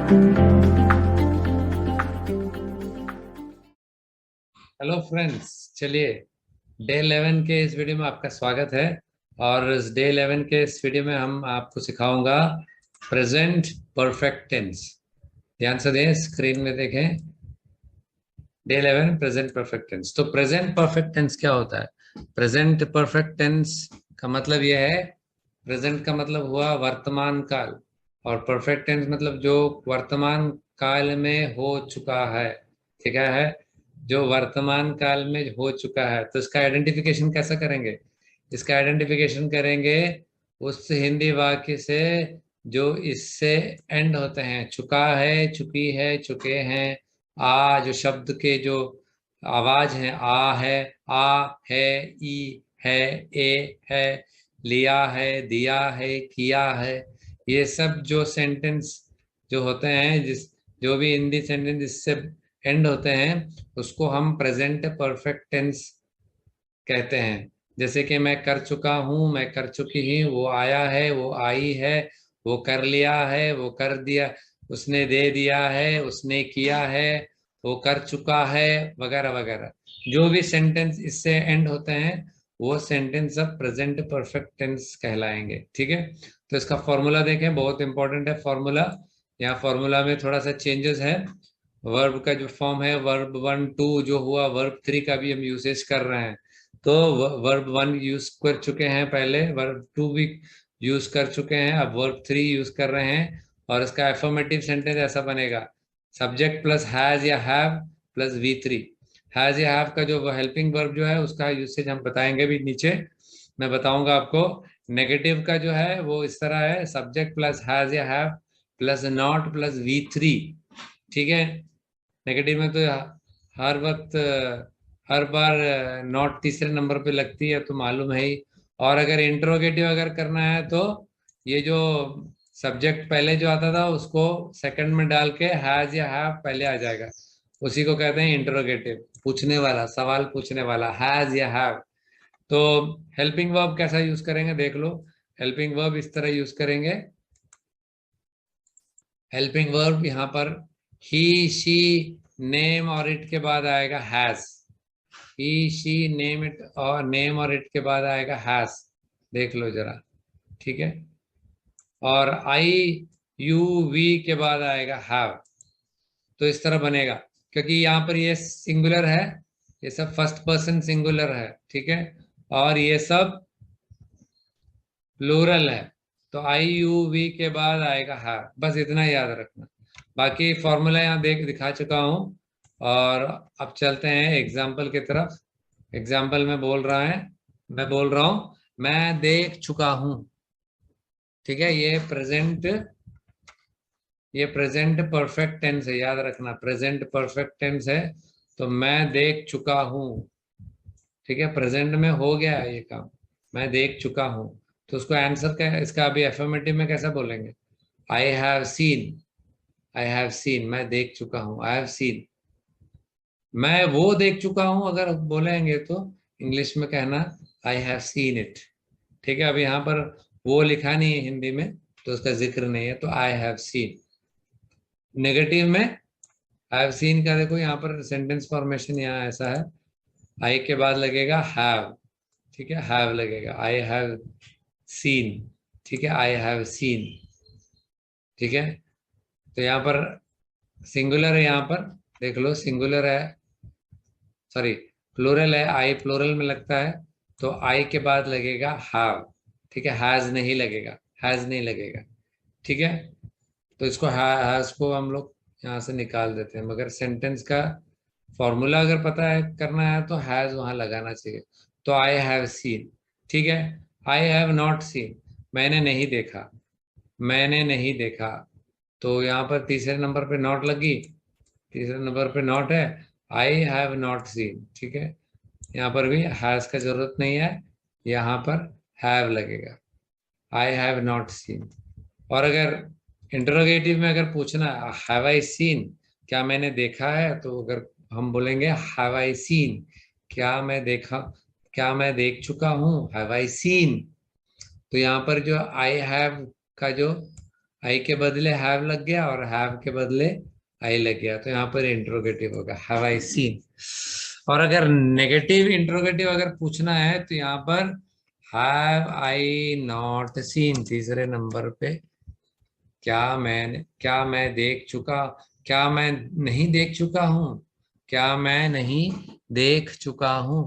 Hello friends, चलिए day 11 के इस वीडियो में आपका स्वागत है। और इस डे 11 के इस वीडियो में हम आपको सिखाऊंगा प्रेजेंट परफेक्ट टेंस। ध्यान से दें, स्क्रीन में देखें। Day 11 present perfect tense. तो प्रेजेंट परफेक्ट टेंस क्या होता है? प्रेजेंट परफेक्ट टेंस का मतलब यह है, प्रेजेंट का मतलब हुआ वर्तमान काल, और परफेक्ट टेंस मतलब जो वर्तमान काल में हो चुका है। ठीक है, जो वर्तमान काल में हो चुका है। तो इसका आइडेंटिफिकेशन कैसा करेंगे? इसका आइडेंटिफिकेशन करेंगे उस हिंदी वाक्य से जो इससे एंड होते हैं। चुका है, चुकी है, चुके हैं। आ जो शब्द के जो आवाज हैं, आ है, आ है, ई है, ए है, लिया है, दिया है, किया है। ये सब जो सेंटेंस जो होते हैं, जिस जो भी हिंदी सेंटेंस इससे एंड होते हैं, उसको हम प्रेजेंट परफेक्ट टेंस कहते हैं। जैसे कि मैं कर चुका हूँ, मैं कर चुकी हूँ, वो आया है, वो आई है, वो कर लिया है, वो कर दिया, उसने दे दिया है, उसने किया है, वो कर चुका है, वगैरह वगैरह। जो भी सेंटेंस इससे एंड होते हैं वो सेंटेंस अब प्रेजेंट परफेक्ट टेंस कहलाएंगे। ठीक है, तो इसका फॉर्मूला देखें, बहुत इंपॉर्टेंट है फॉर्मूला। यहाँ फॉर्मूला में थोड़ा सा चेंजेस है। वर्ब का जो फॉर्म है, वर्ब 1 2 जो हुआ, वर्ब 3 का भी हम यूसेज कर रहे हैं। तो वर्ब 1 यूज कर चुके हैं, पहले वर्ब 2 भी यूज कर चुके हैं, अब वर्ब 3 यूज कर रहे हैं। और इसका एफर्मेटिव सेंटेंस ऐसा बनेगा, सब्जेक्ट प्लस हैज या हैव प्लस V3। हैज या हैव का जो हेल्पिंग वर्ब जो है उसका यूसेज हम बताएंगे भी नीचे, मैं बताऊंगा आपको। नेगेटिव का जो है वो इस तरह है, सब्जेक्ट प्लस हैज या have plus not plus V3। ठीक है, नेगेटिव में तो हर वक्त हर बार नॉट तीसरे नंबर पे लगती है, तो मालूम है ही। और अगर इंट्रोगेटिव अगर करना है तो ये जो सब्जेक्ट पहले जो आता था उसको सेकंड में डाल के हैज या हैव पहले आ जाएगा, उसी को कहते हैं इंट्रोगेटिव, पूछने वाला, सवाल पूछने वाला, हैज या हैव। तो हेल्पिंग वर्ब कैसा यूज करेंगे देख लो। हेल्पिंग वर्ब इस तरह यूज करेंगे। हेल्पिंग वर्ब यहाँ पर ही शी नेम और इट के बाद आएगा has. He she name it, और नेम और इट के बाद आएगा हैज। देख लो जरा। ठीक है, और आई यू वी के बाद आएगा हैव। तो इस तरह बनेगा, क्योंकि यहाँ पर ये सिंगुलर है, ये सब फर्स्ट पर्सन सिंगुलर है। ठीक है, और ये सब प्लूरल है। तो आई यू वी के बाद आएगा हैव, बस इतना याद रखना। बाकी फॉर्मूला यहाँ देख दिखा चुका हूँ। और अब चलते हैं एग्जाम्पल की तरफ। एग्जाम्पल में बोल रहा है, मैं बोल रहा हूं, मैं देख चुका हूं। ठीक है, ये प्रेजेंट परफेक्ट टेंस है, याद रखना, प्रेजेंट परफेक्ट टेंस है। तो मैं देख चुका हूं। ठीक है, प्रेजेंट में हो गया है ये काम, मैं देख चुका हूं। तो उसको आंसर क्या, इसका अभी एफर्मेटिव में कैसा बोलेंगे? I have seen. I have seen, मैं देख चुका हूं, आई हैव सीन। मैं वो देख चुका हूं अगर बोलेंगे तो इंग्लिश में कहना आई हैव सीन इट। ठीक है, अब यहाँ पर वो लिखा नहीं है हिंदी में, तो उसका जिक्र नहीं है, तो आई हैव सीन। नेगेटिव में आई हैव सीन का देखो यहाँ पर सेंटेंस फॉर्मेशन यहाँ ऐसा है, आई के बाद लगेगा हैव। ठीक है, हैव लगेगा, आई हैव सीन। ठीक है, आई हैव सीन। ठीक है, तो यहाँ पर सिंगुलर है, यहाँ पर देख लो सिंगुलर है, सॉरी प्लूरल है, आई प्लूरल में लगता है, तो आई के बाद लगेगा हैव। ठीक है, हैज नहीं लगेगा, हैज नहीं लगेगा। ठीक है, तो इसको हैज को हम लोग यहाँ से निकाल देते हैं, मगर सेंटेंस का फॉर्मूला अगर पता है करना है तो हैज वहां लगाना चाहिए। तो आई हैव सीन। ठीक है, आई हैव नॉट सीन, मैंने नहीं देखा, मैंने नहीं देखा। तो यहाँ पर तीसरे नंबर पे नॉट लगी, तीसरे नंबर पे नॉट है, आई हैव नॉट सीन। ठीक है, यहाँ पर भी हैज का जरूरत नहीं है, यहाँ पर हैव लगेगा, आई हैव नॉट सीन। और अगर इंटरोगेटिव में अगर पूछना हैव आई सीन, क्या मैंने देखा है, तो अगर हम बोलेंगे हैव आई सीन, क्या मैं देखा, क्या मैं देख चुका हूँ, हैव आई सीन। तो यहाँ पर जो आई हैव का जो आई के बदले हैव लग गया और हैव के बदले आई लग गया, तो यहाँ पर इंट्रोगेटिव होगा हैव आई सीन। और अगर नेगेटिव इंट्रोगेटिव अगर पूछना है तो यहाँ पर हैव आई नॉट सीन, तीसरे नंबर पे। क्या मैं देख चुका, क्या मैं नहीं देख चुका हूँ, क्या मैं नहीं देख चुका हूँ,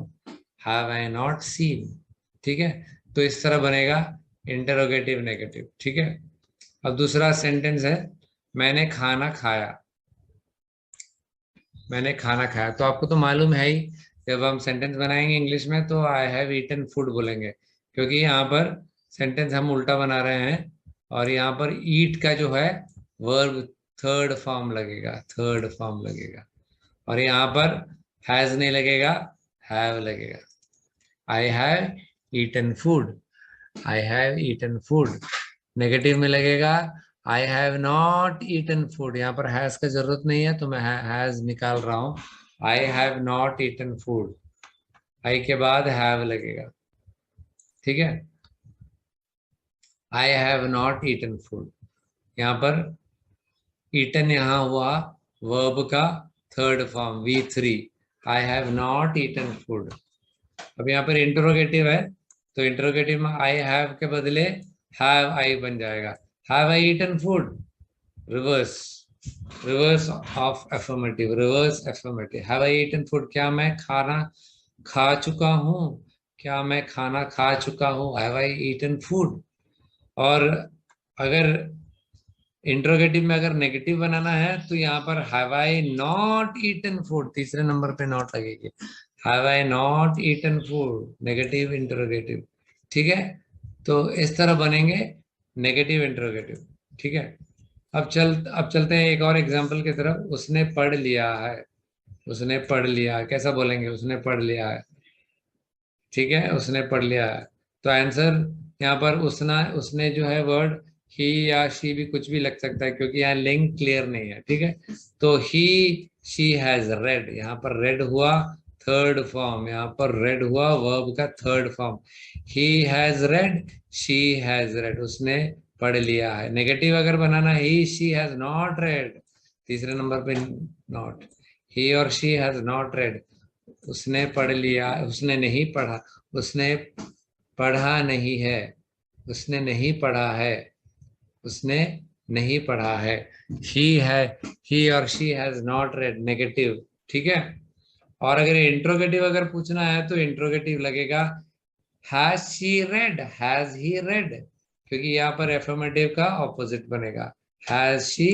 हैव आई नॉट सीन। ठीक है, तो इस तरह बनेगा इंटरोगेटिव नेगेटिव। ठीक है, अब दूसरा सेंटेंस है मैंने खाना खाया। मैंने खाना खाया, तो आपको तो मालूम है ही, जब हम सेंटेंस बनाएंगे इंग्लिश में तो आई हैव ईटन फूड बोलेंगे, क्योंकि यहाँ पर सेंटेंस हम उल्टा बना रहे हैं और यहाँ पर ईट का जो है वर्ब थर्ड फॉर्म लगेगा, थर्ड फॉर्म लगेगा। और यहाँ पर हैज नहीं लगेगा, हैव लगेगा। I have eaten food, I have eaten food. Negative में लगेगा I have not eaten food, यहाँ पर हैज का जरूरत नहीं है तो मैं हैज निकाल रहा हूं। I have not eaten food, I के बाद हैव लगेगा। ठीक है, I have not eaten food, यहाँ पर ईटन यहाँ हुआ वर्ब का third form V3, I have not eaten food. अब यहाँ पर इंटरोगेटिव है, तो इंटरोगेटिव में आई हैव के बदले हैव आई बन जाएगा, have I eaten food. Reverse, reverse of affirmative, reverse affirmative, have I eaten food, क्या मैं खाना खा चुका हूँ, क्या मैं खाना खा चुका हूँ, हैव आई ईटन फूड। और अगर इंट्रोगेटिव में अगर नेगेटिव बनाना है तो यहाँ पर have I not eaten food, तीसरे नंबर पे नॉट लगेगी, have I not eaten food, negative interrogative. ठीक है, तो इस तरह बनेंगे नेगेटिव इंट्रोगेटिव। ठीक है, अब चलते हैं एक और एग्जांपल की तरफ। उसने पढ़ लिया है, उसने पढ़ लिया है, कैसा बोलेंगे, उसने पढ़ लिया है। ठीक है, उसने पढ़ लिया है, तो आंसर यहाँ पर उसने जो है वर्ड ही या शी भी कुछ भी लग सकता है, क्योंकि यहाँ लिंक क्लियर नहीं है। ठीक है, तो ही शी हैज रेड, यहाँ पर रेड हुआ थर्ड फॉर्म, यहाँ पर रेड हुआ वर्ब का third form. He has red, she has red, उसने पढ़ लिया है। नेगेटिव अगर बनाना ही शी हैज नॉट रेड, तीसरे नंबर पे नॉट, ही और शी हैज नॉट रेड, उसने पढ़ लिया, उसने नहीं पढ़ा, उसने पढ़ा नहीं है, उसने नहीं पढ़ा है, उसने नहीं पढ़ा है। ही और she has not red, negative. ठीक है, और अगर इंट्रोगेटिव अगर पूछना है तो इंट्रोगेटिव लगेगा has she red, has he red, क्योंकि यहाँ पर एफर्मेटिव का ऑपोजिट बनेगा, हैज शी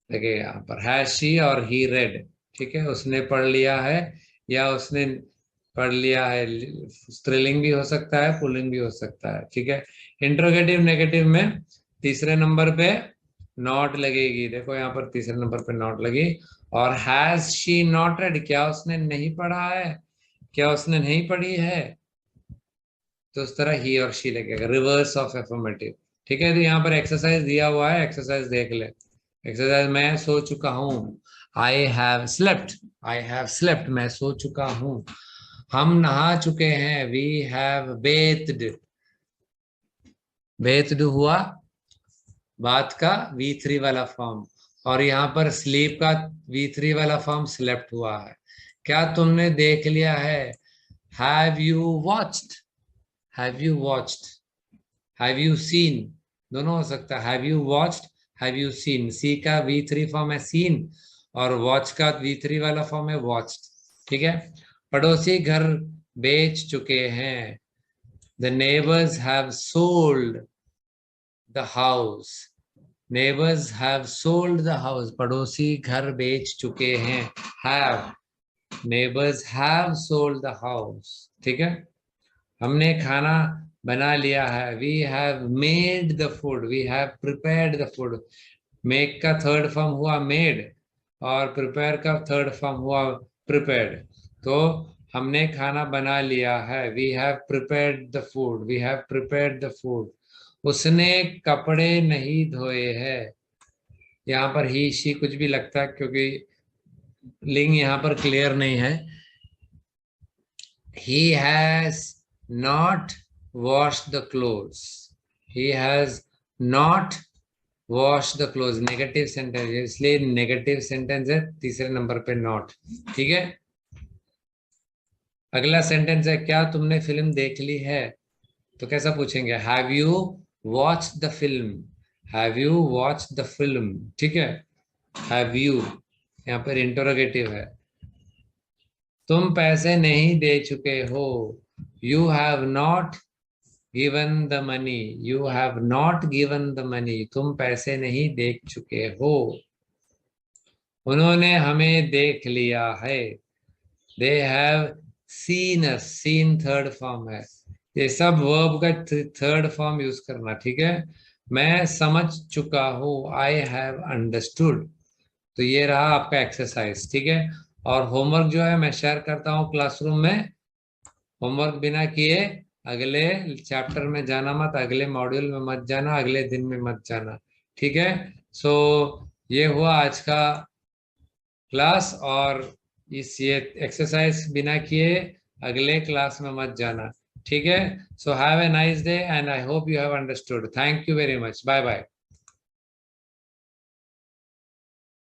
लगेगा यहाँ पर, हैज शी और ही रेड। ठीक है, उसने पढ़ लिया है या उसने पढ़ लिया है, स्त्रीलिंग भी हो सकता है, पुल्लिंग भी हो सकता है। ठीक है, इंट्रोगेटिव नेगेटिव में तीसरे नंबर पे नॉट लगेगी, देखो यहाँ पर तीसरे नंबर पे नॉट लगी। और हैज शी नॉट रेड, क्या उसने नहीं पढ़ा है, क्या उसने नहीं पढ़ी है, तो उस तरह ही और शी लगेगा, रिवर्स ऑफ एफर्मेटिव। ठीक है, तो यहाँ पर एक्सरसाइज दिया हुआ है, एक्सरसाइज देख ले। एक्सरसाइज, मैं सो चुका हूँ, I have slept, I have slept, मैं सो चुका हूँ। हम नहा चुके हैं, वी हैव बेथड, बेथड हुआ बात का V3 वाला फॉर्म, और यहाँ पर स्लीप का V3 वाला फॉर्म स्लेप्ट हुआ है। क्या तुमने देख लिया है, have you watched, have you watched, have you seen, दोनों हो सकता है, have you watched, have you seen. See का V3 फॉर्म है सीन, और वॉच का V3 वाला फॉर्म है वॉच्ड। ठीक है, पड़ोसी घर बेच चुके हैं, the neighbours have sold the house, neighbours have sold the house, पड़ोसी घर बेच चुके हैं, have, neighbours have sold the house. ठीक है, हमने खाना बना लिया है, we have made the food, we have prepared the food. Make का थर्ड फॉर्म हुआ मेड, और प्रिपेयर का थर्ड फॉर्म हुआ प्रिपेयर्ड, तो हमने खाना बना लिया है, we have prepared the food, we have prepared the food. उसने कपड़े नहीं धोए हैं, यहाँ पर ही शी कुछ भी लगता है, क्योंकि लिंग यहाँ पर क्लियर नहीं है। He has not washed the clothes. He has not wash the close, negative sentence, इसलिए नेगेटिव सेंटेंस है, तीसरे नंबर पे नॉट। ठीक है, अगला सेंटेंस है, क्या तुमने फिल्म देख ली है? तो कैसा पूछेंगे, have you watch the film, have you watch the film. ठीक है, हैव यू यहाँ पर इंटरोगेटिव है। तुम पैसे नहीं दे चुके हो, you have not given the money, you have not given the money, तुम पैसे नहीं दे चुके हो। उन्होंने हमें देख लिया है, they have seen us, seen third form है, ये सब वर्ब का थर्ड फॉर्म यूज करना। ठीक है, मैं समझ चुका हूँ, आई हैव अंडरस्टूड। तो ये रहा आपका एक्सरसाइज। ठीक है, और होमवर्क जो है मैं शेयर करता हूँ क्लासरूम में। होमवर्क बिना किए अगले चैप्टर में जाना मत, अगले मॉड्यूल में मत जाना, अगले दिन में मत जाना। ठीक है, सो ये हुआ आज का क्लास, और इस ये एक्सरसाइज बिना किए अगले क्लास में मत जाना। ठीक है, so have a nice day and I hope you have understood. Thank you very much, bye bye.